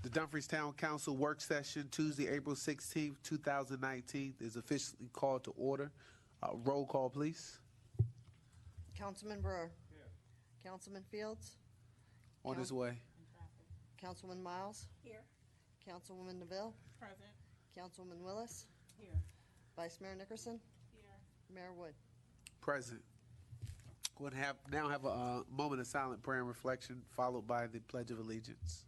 The Dumfries Town Council work session Tuesday, April 16th, 2019 is officially called to order. Roll call, please. Councilman Brewer. Here. Councilman Fields. On his way. Councilman Miles. Here. Councilwoman DeVille. Present. Councilwoman Willis. Here. Vice Mayor Nickerson. Here. Mayor Wood. Present. We'll now have a moment of silent prayer and reflection, followed by the Pledge of Allegiance.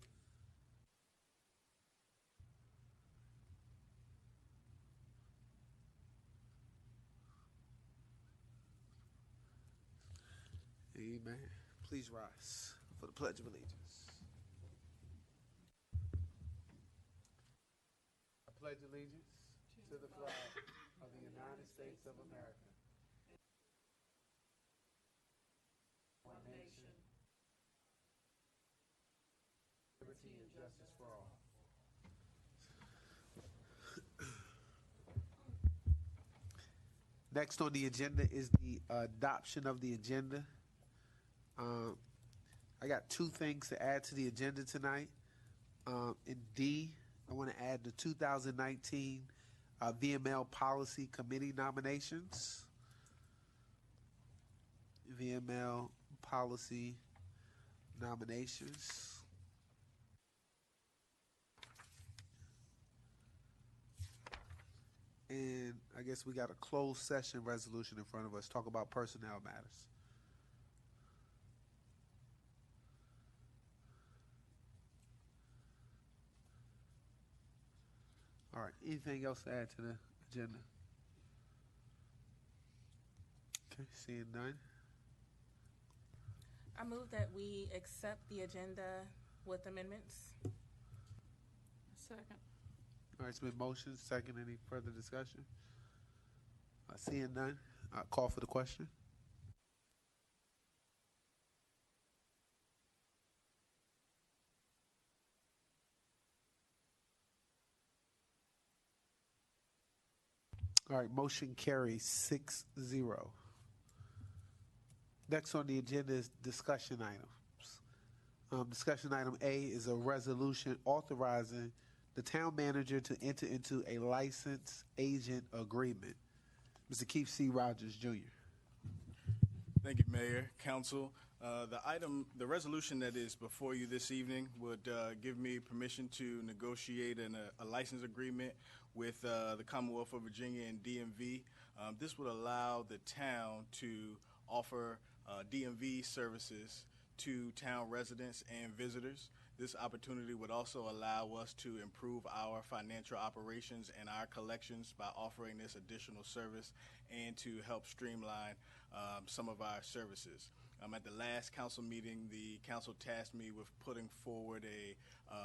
Amen. Please rise for the Pledge of Allegiance. I pledge allegiance to the flag of the United States of America, one nation, liberty and justice for all. Next on the agenda is the adoption of the agenda. I got two things to add to the agenda tonight. In D, I want to add the 2019 VML Policy Committee nominations. VML Policy nominations. And I guess we got a closed session resolution in front of us. Talk about personnel matters. All right, anything else to add to the agenda? Okay, seeing none. I move that we accept the agenda with amendments. Second. All right, it's been motioned. Second, any further discussion? Seeing none, call for the question. All right, motion carries 6-0. Next on the agenda is discussion items. Discussion item A is a resolution authorizing the town manager to enter into a licensed agent agreement. Mr. Keith C. Rogers, Jr. Thank you, Mayor, Council. The resolution that is before you this evening would give me permission to negotiate a license agreement with the Commonwealth of Virginia and DMV. This would allow the town to offer DMV services to town residents and visitors. This opportunity would also allow us to improve our financial operations and our collections by offering this additional service and to help streamline some of our services. At the last council meeting, the council tasked me with putting forward a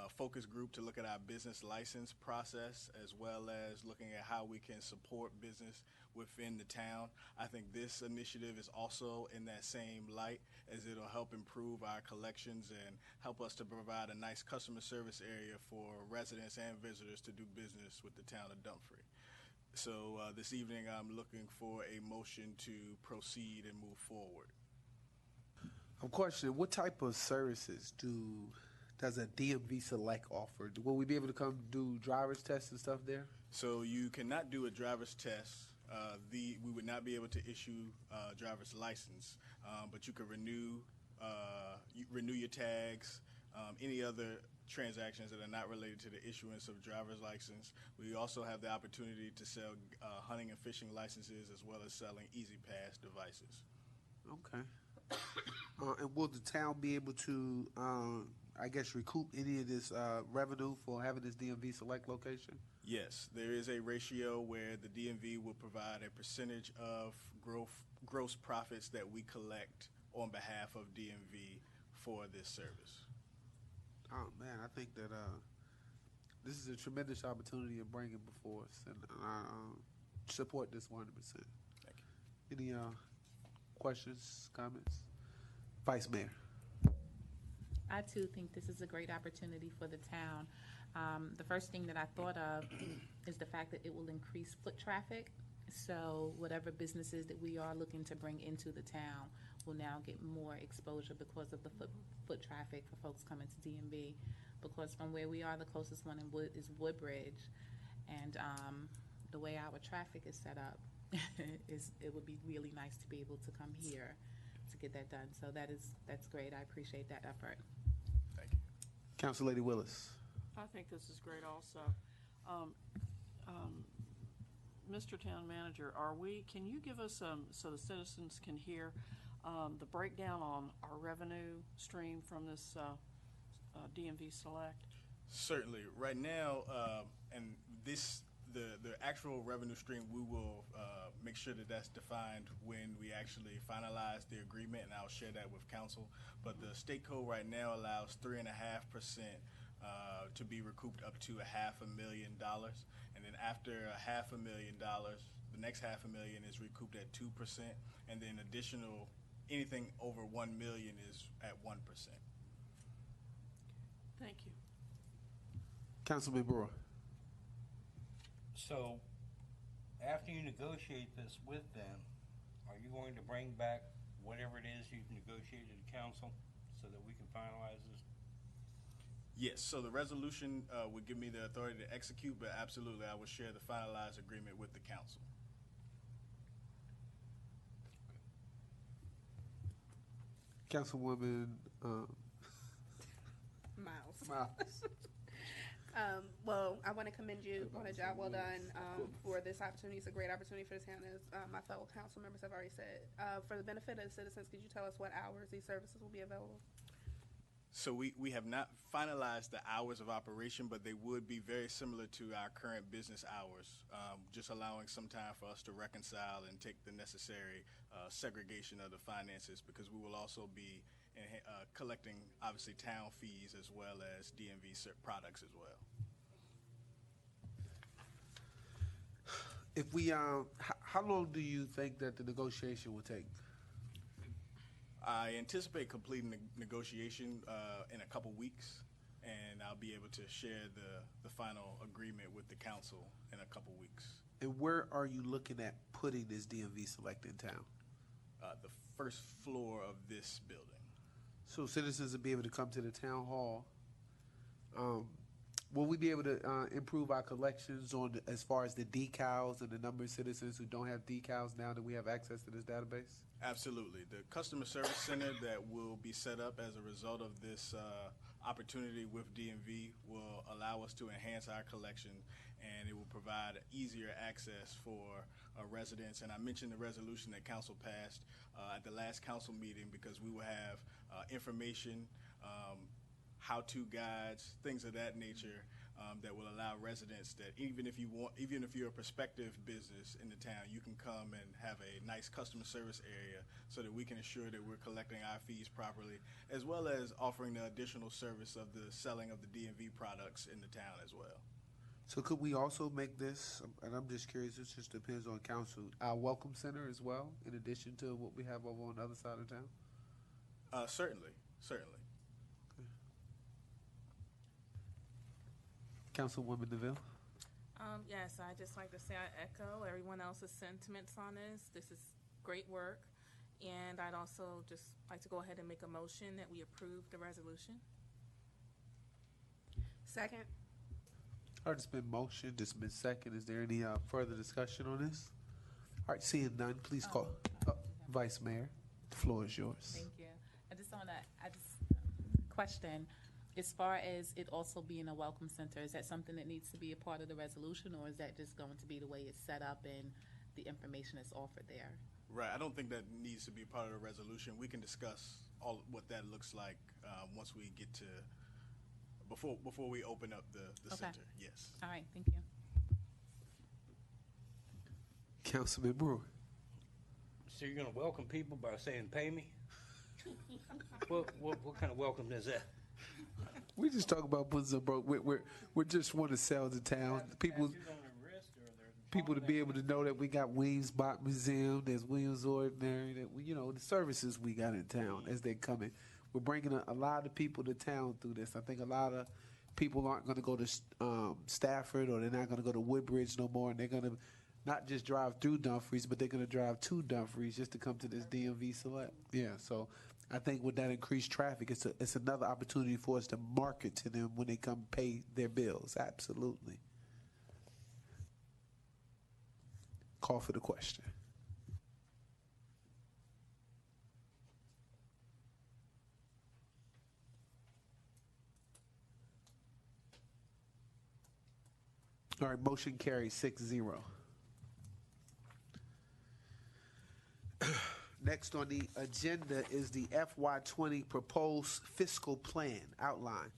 focus group to look at our business license process, as well as looking at how we can support business within the town. I think this initiative is also in that same light, as it'll help improve our collections and help us to provide a nice customer service area for residents and visitors to do business with the town of Dumfries. So this evening, I'm looking for a motion to proceed and move forward. I'm questioning, what type of services does a DMV Select offer? Will we be able to come do driver's tests and stuff there? So you cannot do a driver's test. We would not be able to issue a driver's license, but you could renew your tags, any other transactions that are not related to the issuance of driver's license. We also have the opportunity to sell hunting and fishing licenses, as well as selling Easy Pass devices. Okay. And will the town be able to, I guess, recoup any of this revenue for having this DMV Select location? Yes, there is a ratio where the DMV will provide a percentage of gross profits that we collect on behalf of DMV for this service. Oh, man, I think that this is a tremendous opportunity to bring it before us, and I support this 100%. Thank you. Any questions, comments? Vice Mayor. I too think this is a great opportunity for the town. The first thing that I thought of is the fact that it will increase foot traffic. So whatever businesses that we are looking to bring into the town will now get more exposure because of the foot traffic for folks coming to DMV. Because from where we are, the closest one in is Woodbridge, and the way our traffic is set up, it would be really nice to be able to come here to get that done. So that's great. I appreciate that effort. Thank you. Council Lady Willis. I think this is great also. Mr. Town Manager, can you give us, so the citizens can hear, the breakdown on our revenue stream from this DMV Select? Certainly. Right now, and the actual revenue stream, we will make sure that that's defined when we actually finalize the agreement, and I'll share that with council. But the state code right now allows 3.5% to be recouped up to $500,000, and then after $500,000, the next $500,000 is recouped at 2%, and then additional anything over $1 million is at 1%. Thank you. Councilman Brewer. So, after you negotiate this with them, are you going to bring back whatever it is you've negotiated to council so that we can finalize this? Yes, so the resolution would give me the authority to execute, but absolutely I will share the finalized agreement with the council. Councilwoman Miles. Well, I want to commend you on a job well done for this opportunity. It's a great opportunity for the town, as my fellow council members have already said. For the benefit of the citizens, could you tell us what hours these services will be available? So we have not finalized the hours of operation, but they would be very similar to our current business hours, just allowing some time for us to reconcile and take the necessary segregation of the finances, because we will also be collecting, obviously, town fees as well as DMV products as well. If we, how long do you think that the negotiation will take? I anticipate completing the negotiation in a couple weeks, and I'll be able to share the final agreement with the council in a couple weeks. And where are you looking at putting this DMV Select in town? The first floor of this building. So citizens will be able to come to the town hall. Will we be able to improve our collections on as far as the decals and the number of citizens who don't have decals now that we have access to this database? Absolutely. The customer service center that will be set up as a result of this opportunity with DMV will allow us to enhance our collection, and it will provide easier access for residents. And I mentioned the resolution that council passed at the last council meeting, because we will have information, how-to guides, things of that nature, that will allow residents that even if you're a prospective business in the town, you can come and have a nice customer service area so that we can ensure that we're collecting our fees properly, as well as offering the additional service of the selling of the DMV products in the town as well. So could we also make this, and I'm just curious, this just depends on council, our welcome center as well, in addition to what we have over on the other side of town? Certainly. Councilwoman DeVille? Yes, I'd just like to say I echo everyone else's sentiments on this. This is great work. And I'd also just like to go ahead and make a motion that we approve the resolution. Second. All right, it's been motioned, it's been second. Is there any further discussion on this? All right, seeing none, please call. Vice Mayor, the floor is yours. Thank you. I just question, as far as it also being a welcome center, is that something that needs to be a part of the resolution, or is that just going to be the way it's set up and the information is offered there? Right. I don't think that needs to be a part of the resolution. We can discuss all what that looks like once we get to before we open up the Okay. center. Yes. All right. Thank you. Councilman Brewer. So you're going to welcome people by saying, pay me? What kind of welcome is that? We just talk about putting some broke. We just want to sell the town. People to be able to know that we got Williams-Bach Museum, there's Williams Ordinary, that we, the services we got in town as they're coming. We're bringing a lot of people to town through this. I think a lot of people aren't going to go to Stafford, or they're not going to go to Woodbridge no more, and they're going to not just drive through Dumfries, but they're going to drive to Dumfries just to come to this DMV Select. Yeah, so I think with that increased traffic, it's another opportunity for us to market to them when they come pay their bills. Absolutely. Call for the question. All right, motion carries 6-0. Next on the agenda is the FY20 proposed fiscal plan outline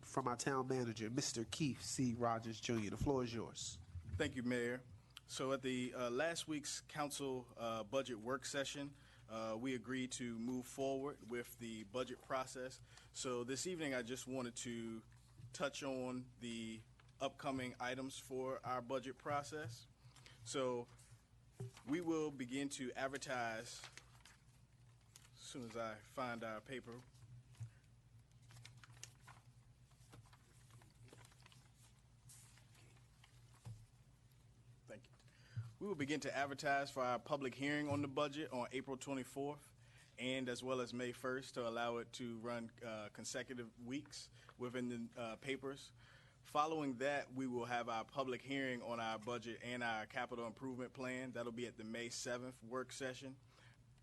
from our town manager, Mr. Keith C. Rogers Jr. The floor is yours. Thank you, Mayor. So at the last week's council budget work session, we agreed to move forward with the budget process. So this evening, I just wanted to touch on the upcoming items for our budget process. So we will begin to advertise as soon as I find our paper. Thank you. We will begin to advertise for our public hearing on the budget on April 24th and as well as May 1st to allow it to run consecutive weeks within the papers. Following that, we will have our public hearing on our budget and our capital improvement plan. That'll be at the May 7th work session,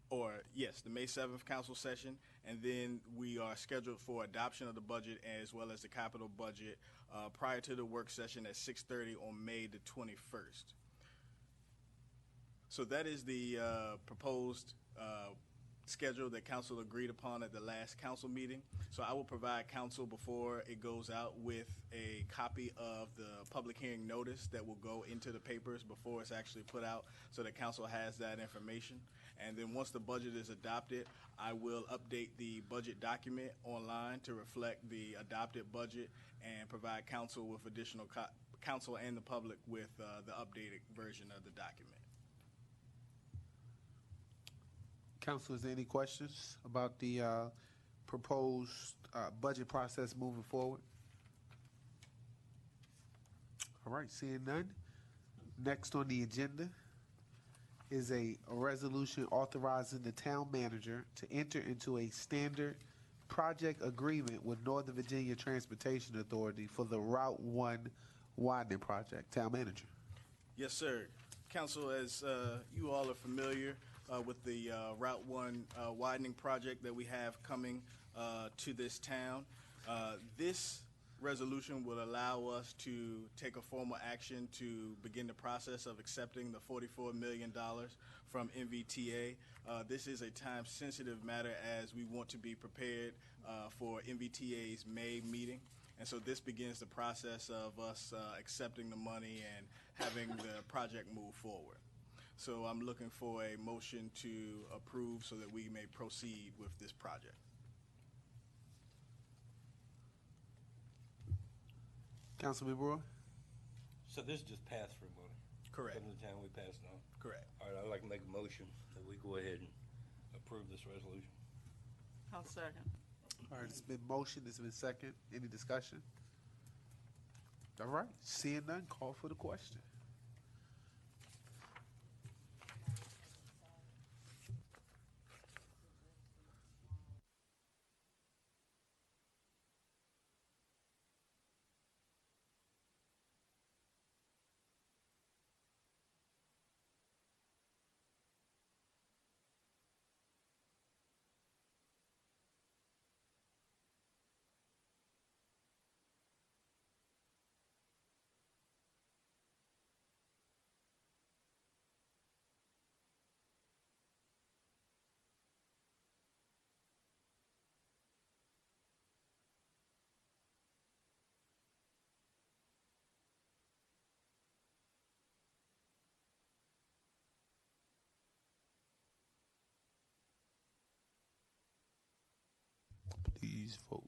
or yes, the May 7th council session. And then we are scheduled for adoption of the budget as well as the capital budget prior to the work session at 6:30 on May the 21st. So that is the proposed schedule that council agreed upon at the last council meeting. So I will provide council before it goes out with a copy of the public hearing notice that will go into the papers before it's actually put out so that council has that information. And then once the budget is adopted, I will update the budget document online to reflect the adopted budget and provide council with additional council and the public with the updated version of the document. Council, is there any questions about the proposed budget process moving forward? All right, seeing none. Next on the agenda is a resolution authorizing the town manager to enter into a standard project agreement with Northern Virginia Transportation Authority for the Route 1 widening project. Town manager. Yes, sir. Council, as you all are familiar with the Route 1 widening project that we have coming to this town, this resolution will allow us to take a formal action to begin the process of accepting the $44 million from NVTA. This is a time-sensitive matter as we want to be prepared for NVTA's May meeting. And so this begins the process of us accepting the money and having the project move forward. So I'm looking for a motion to approve so that we may proceed with this project. Councilman Brewer? So this is just pass-through money? Correct. From the town we passed on? Correct. All right, I'd like to make a motion that we go ahead and approve this resolution. I'll second. All right, it's been motioned, it's been second. Any discussion? All right, seeing none, call for the question. Please vote.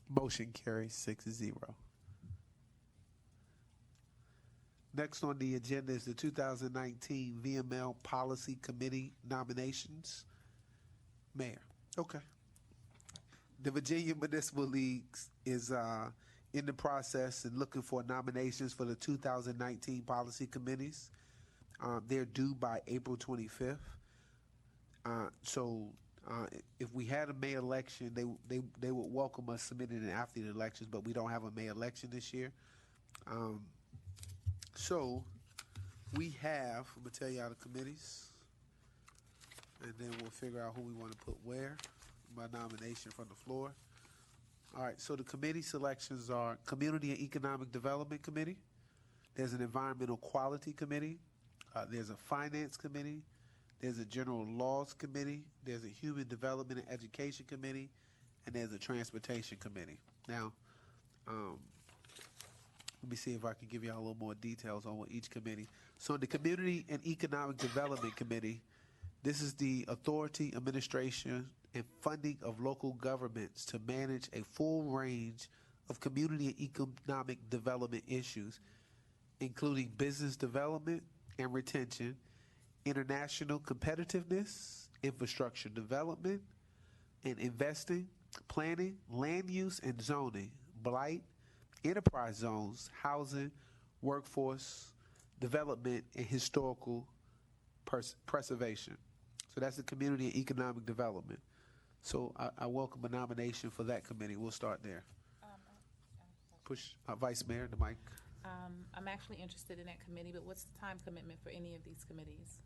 Motion carries 6-0. Next on the agenda is the 2019 VML Policy Committee nominations. Mayor. Okay. The Virginia Municipal Leagues is in the process and looking for nominations for the 2019 policy committees. They're due by April 25th. If we had a May election, they would welcome us submitting it after the elections, but we don't have a May election this year. So we have, I'm going to tell you all the committees, and then we'll figure out who we want to put where by nomination from the floor. All right, so the committee selections are Community and Economic Development Committee. There's an Environmental Quality Committee. There's a Finance Committee. There's a General Laws Committee. There's a Human Development and Education Committee. And there's a Transportation Committee. Now, let me see if I can give you all a little more details on what each committee. So the Community and Economic Development Committee, this is the authority, administration, and funding of local governments to manage a full range of community and economic development issues, including business development and retention, international competitiveness, infrastructure development and investing, planning, land use and zoning, blight, enterprise zones, housing, workforce development, and historical preservation. So that's the Community and Economic Development. So I welcome a nomination for that committee. We'll start there. Push Vice Mayor, the mic. I'm actually interested in that committee, but what's the time commitment for any of these committees?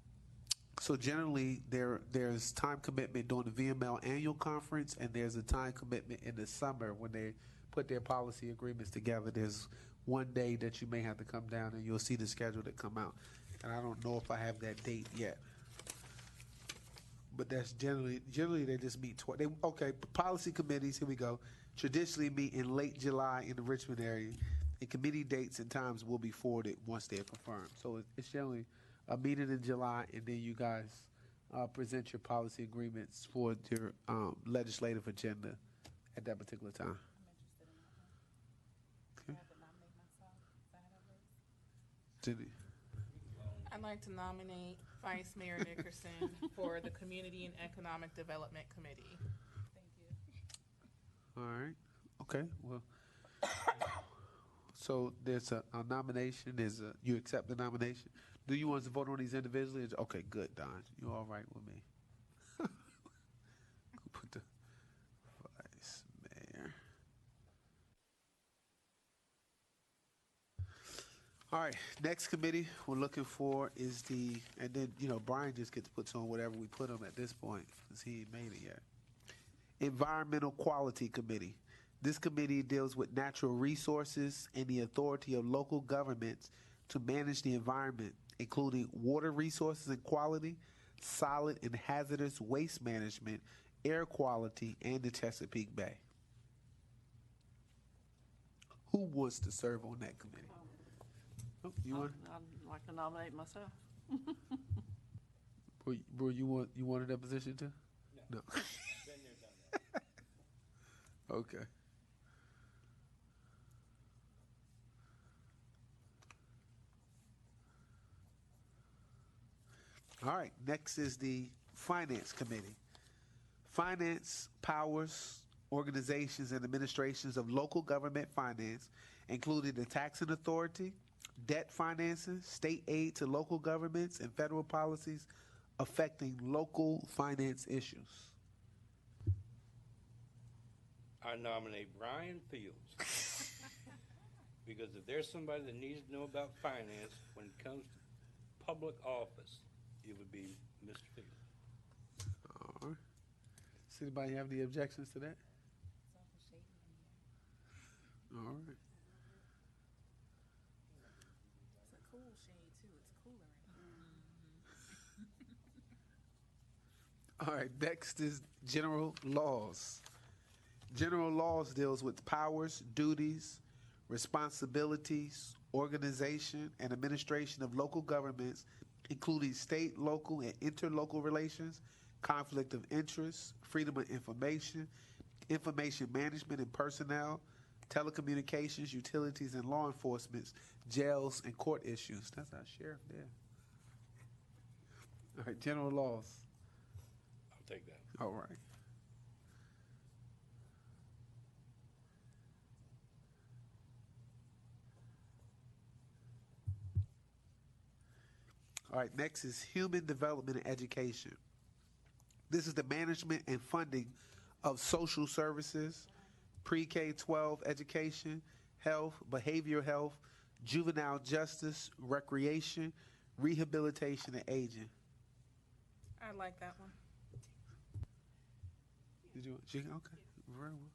So generally, there's time commitment during the VML annual conference, and there's a time commitment in the summer when they put their policy agreements together. There's one day that you may have to come down, and you'll see the schedule that come out. And I don't know if I have that date yet. But that's generally they just meet policy committees, here we go, traditionally meet in late July in the Richmond area, and committee dates and times will be forwarded once they're confirmed. So it's generally a meeting in July, and then you guys present your policy agreements for your legislative agenda at that particular time. I'm interested in that one. Okay. Do I have to nominate myself? Is that how that works? Jenny. I'd like to nominate Vice Mayor Nickerson for the Community and Economic Development Committee. Thank you. All right. Okay. Well, so there's a nomination. You accept the nomination. Do you want us to vote on these individually? Okay, good, Don. You're all right with me. Put the Vice Mayor. All right, next committee we're looking for is and then, Brian just gets puts on whatever we put him at this point because he ain't made it yet. Environmental Quality Committee. This committee deals with natural resources and the authority of local governments to manage the environment, including water resources and quality, solid and hazardous waste management, air quality, and the Chesapeake Bay. Who wants to serve on that committee? Oh, you want? I'd like to nominate myself. Bro, you wanted that position too? No. Been there, done that. Okay. All right, next is the Finance Committee. Finance powers organizations and administrations of local government finance, including the taxing authority, debt financing, state aid to local governments, and federal policies affecting local finance issues. I nominate Brian Fields. Because if there's somebody that needs to know about finance when it comes to public office, it would be Mr. Fields. All right. Does anybody have any objections to that? It's awful shady in here. All right. It's a cool shade too. It's cooler in here. All right, next is General Laws. General Laws deals with powers, duties, responsibilities, organization, and administration of local governments, including state, local, and interlocal relations, conflict of interest, freedom of information, information management and personnel, telecommunications, utilities, and law enforcement, jails, and court issues. That's our sheriff there. All right, General Laws. I'll take that. All right. All right, next is human development and education. This is the management and funding of social services, pre-K 12 education, health, behavioral health, juvenile justice, recreation, rehabilitation, and aging. I like that one. Did you? Okay, very well.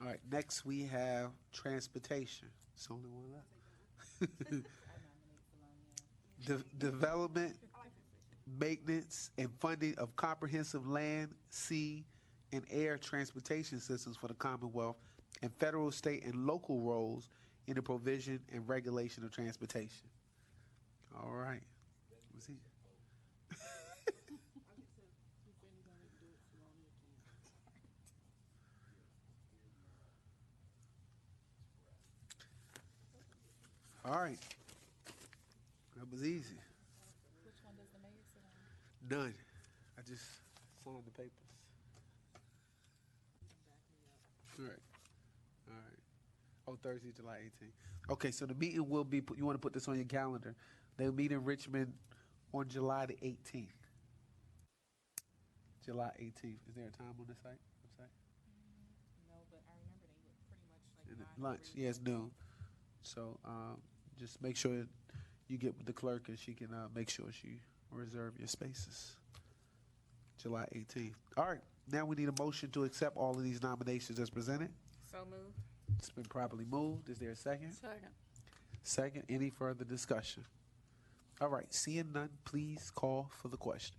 All right, next we have transportation. It's the only one left. Development, maintenance, and funding of comprehensive land, sea, and air transportation systems for the Commonwealth, and federal, state, and local roles in the provision and regulation of transportation. All right. Was he? All right. That was easy. Which one does the mayor sit on? None. I just signed the papers. All right. All right. Oh, Thursday, July 18th. Okay, so the meeting will be, you want to put this on your calendar. They'll meet in Richmond on July the 18th. July 18th. Is there a time on the site? Website? No, but I remember they were pretty much And like at lunch. Yeah, it's noon. So just make sure you get with the clerk and she can make sure she reserve your spaces. July 18th. All right. Now we need a motion to accept all of these nominations as presented. So moved. It's been properly moved. Is there a second? Second. Second. Any further discussion? All right. Seeing none, please call for the question.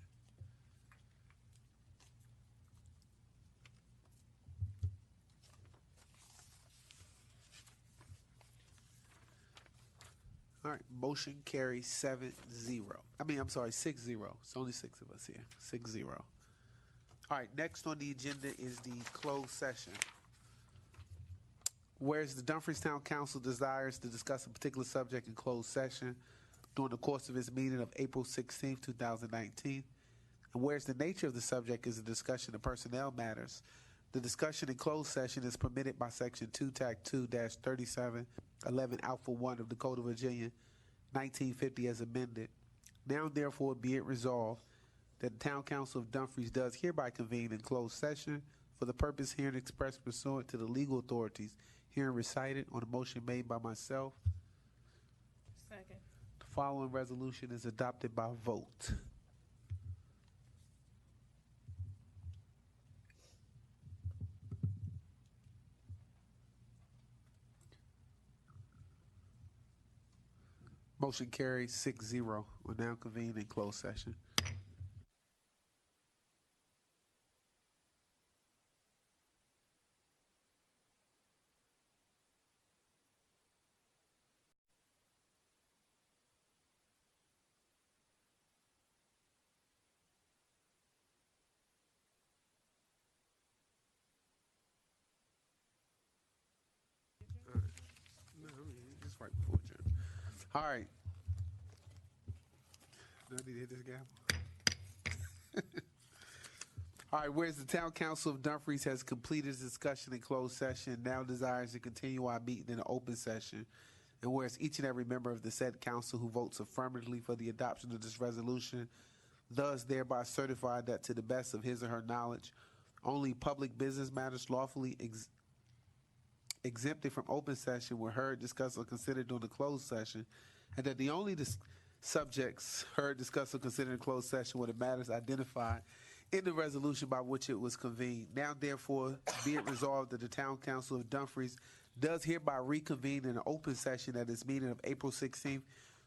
All right, motion carries 7-0. I'm sorry, 6-0. It's only 6 of us here. 6-0. All right, next on the agenda is the closed session. Whereas the Dumfries Town Council desires to discuss a particular subject in closed session during the course of its meeting of April 16, 2019, and whereas the nature of the subject is a discussion of personnel matters, the discussion in closed session is permitted by Section 2-2-3711 Alpha 1 of the Code of Virginia, 1950 as amended. Now, therefore, be it resolved that the Town Council of Dumfries does hereby convene in closed session for the purpose herein expressed pursuant to the legal authorities herein recited on a motion made by myself. Second. The following resolution is adopted by vote. Motion carries 6-0. We'll now convene in closed session. No, I mean, just right before adjournment. All right. Do I need to hit this gavel? All right, whereas the Town Council of Dumfries has completed its discussion in closed session, now desires to continue our meeting in an open session, and whereas each and every member of the said council who votes affirmatively for the adoption of this resolution thus thereby certified that to the best of his or her knowledge, only public business matters lawfully exempted from open session were heard, discussed, or considered during the closed session, and that the only subjects heard, discussed, or considered in closed session were the matters identified in the resolution by which it was convened. Now, therefore, be it resolved that the Town Council of Dumfries does hereby reconvene in an open session at its meeting of April 16th,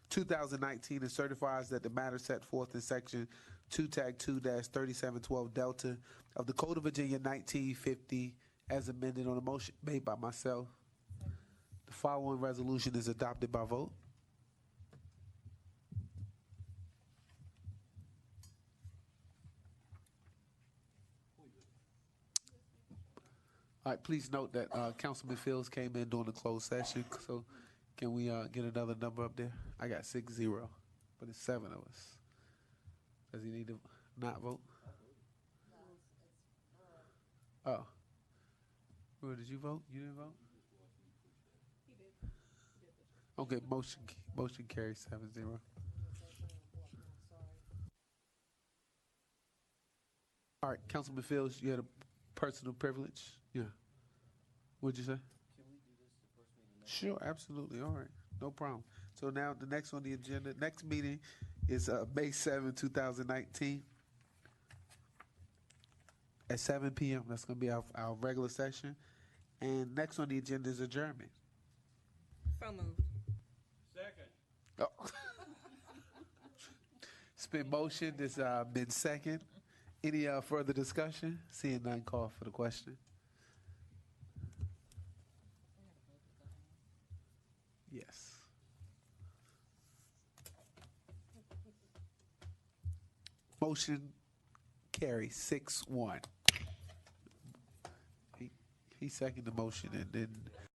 2019, and certifies that the matter set forth in Section 2-2-3712 Delta of the Code of Virginia 1950 as amended on a motion made by myself. The following resolution is adopted by vote. All right, please note that Councilman Fields came in during the closed session, so can we get another number up there? I got 6-0, but it's 7 of us. Does he need to not vote? Oh. Well, did you vote? You didn't vote? Okay, motion carries 7-0. All right, Councilman Fields, you had a personal privilege? Yeah. What'd you say? Sure, absolutely. All right, no problem. So now the next on the agenda, next meeting is May 7, 2019 at 7 p.m. That's going to be our regular session. And next on the agenda is adjournment. So moved. Second. Oh. It's been motioned. It's been second. Any further discussion? Seeing none, call for the question. Yes. Motion carries 6-1. He seconded the motion, and then